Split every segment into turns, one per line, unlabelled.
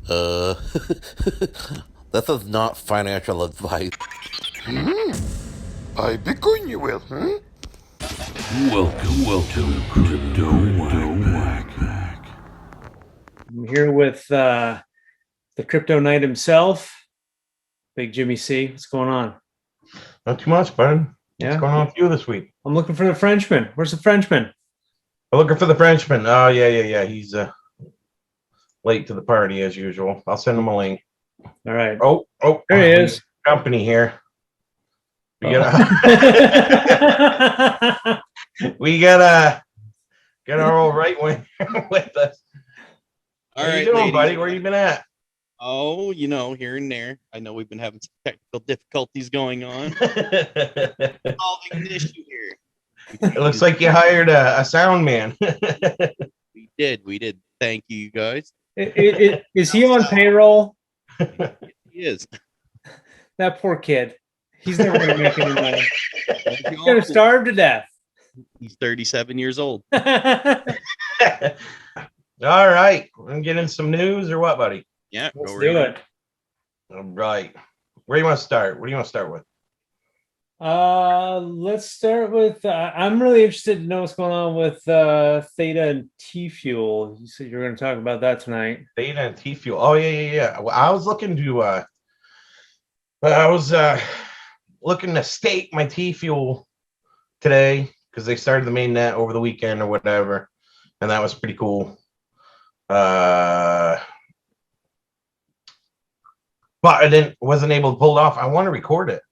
Uh, this is not financial advice.
I Bitcoin you will, huh?
Welcome to Crypto Whack.
I'm here with the crypto knight himself, Big Jimmy C. What's going on?
Not too much, bud. What's
Yeah,
going on with you this week?
I'm looking for the Frenchman. Where's the Frenchman?
I'm looking for the Frenchman. Oh, yeah. He's late to the party as usual. I'll send him a link.
All right,
Oh,
there he
we
is.
got company here. We
Oh.
got we got our old right wing with us.
All
How
right,
you doing,
ladies.
buddy? Where you been at?
Oh, here and there. I know we've been having some technical difficulties going on. Solving an issue here.
It looks like you hired a sound man.
We did. Thank you, guys.
Is he on payroll?
He is.
That poor kid. He's never going to make any money. He's going to starve to death.
He's 37 years old.
All right. We're gonna get in some news or what, buddy?
Yeah,
Let's
go
do
right
it.
All right. Where do you want to start? What do you want to start with?
Let's start with. I'm really interested to know what's going on with Theta and Tfuel. You said you were going to talk about that tonight.
Theta and Tfuel. Oh yeah. Well, I was looking to looking to stake my Tfuel today because they started the main net over the weekend or whatever, and that was pretty cool. But I wasn't able to pull it off. I want to record it,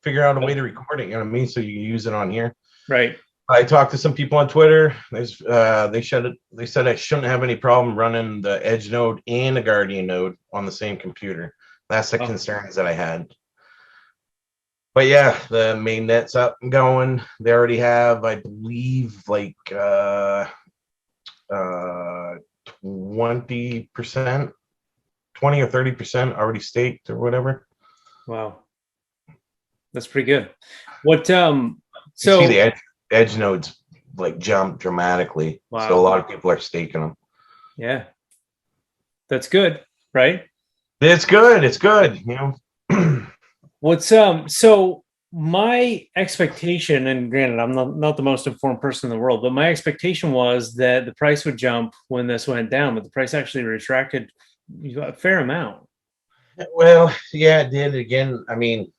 figure out a way to record it. You know what I mean? So you can use it on here.
Right.
I talked to some people on Twitter. They said I shouldn't have any problem running the Edge node and the Guardian node on the same computer. That's the concerns that I had. But yeah, the main net's up and going. They already have, I believe, like 20%, 20 or 30% already staked or whatever.
Wow. That's pretty good. What
You see the edge nodes like jump dramatically.
Wow.
So a lot of people are staking them.
Yeah. That's good, right?
It's good. You know.
What's so my expectation, and granted, I'm not the most informed person in the world, but my expectation was that the price would jump when this went down, but the price actually retracted a fair amount.
Well, yeah, it did. Again, I mean,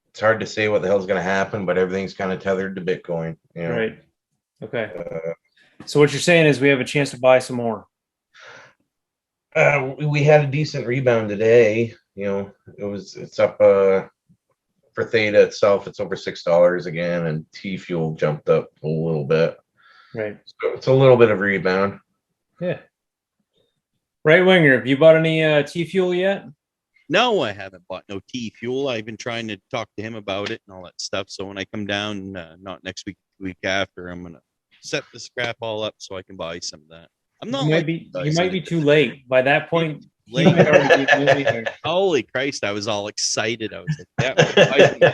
it's hard to say what the hell's going to happen, but everything's kind of tethered to Bitcoin. You know?
Right. Okay. So what you're saying is we have a chance to buy some more.
We had a decent rebound today. You know, it's up for Theta itself. It's over $6 again, and Tfuel jumped up a little bit.
Right.
So it's a little bit of a rebound.
Yeah. Right winger, have you bought any Tfuel yet?
No, I haven't bought no Tfuel. I've been trying to talk to him about it and all that stuff. So when I come down, not next week, week after, I'm gonna set the scrap all up so I can buy some of that. I'm not.
You might be too late. By that point,
late. Holy Christ! I was all excited. I was like, "Yeah,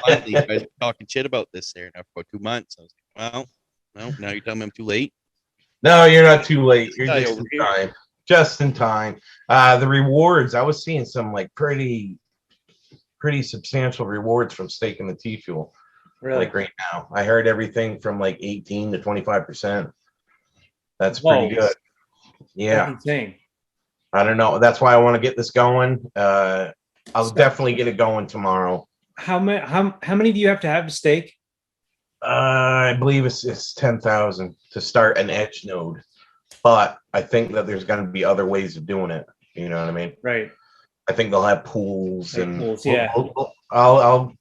finally, you guys are talking shit about this there now for 2 months." I was like, "Well, no, now you're telling me I'm too late."
No, you're not too late. You're just in time. Just in time. The rewards, I was seeing some like pretty substantial rewards from staking the Tfuel.
Really?
Like right now, I heard everything from like 18 to 25%. That's pretty good. Yeah.
That's insane.
I don't know. That's why I want to get this going. I'll definitely get it going tomorrow.
How many do you have to stake?
I believe it's 10,000 to start an edge node, but I think that there's going to be other ways of doing it. You know what I mean?
Right.
I think they'll have pools and
pools, yeah.
I'll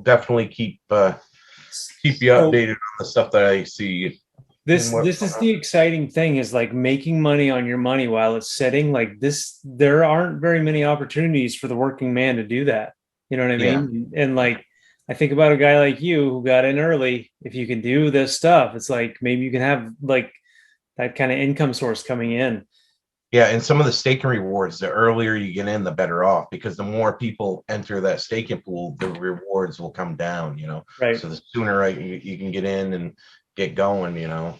definitely keep you updated on the stuff that I see.
This is the exciting thing, is like making money on your money while it's sitting like this. There aren't very many opportunities for the working man to do that. You know what I mean? Yeah. And like, I think about a guy like you who got in early. If you can do this stuff, it's like maybe you can have like that kind of income source coming in.
Yeah, and some of the staking rewards, the earlier you get in, the better off, because the more people enter that staking pool, the rewards will come down, you know.
Right.
So the sooner you can get in and get going, you know.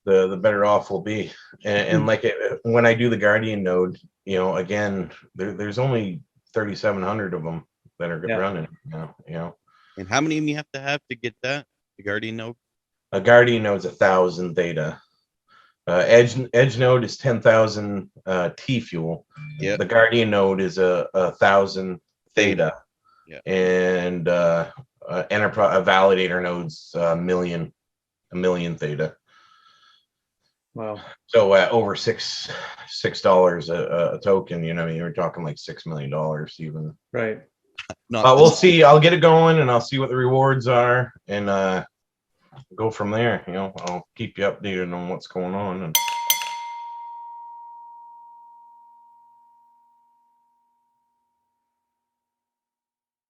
the better off we'll be. And like when I do the Guardian node, again, there's only 3,700 of them that are running.
And how many of them you have to get that? The Guardian node?
A Guardian node's 1,000 Theta. Edge node is 10,000 Tfuel.
Yeah.
The Guardian node is 1,000 Theta.
Yeah.
And enterprise validator nodes a million Theta.
Wow.
So over $6 a token, you're talking like $6 million even.
Right.
We'll see. I'll get it going and I'll see what the rewards are and go from there. I'll keep you updated on what's going on. And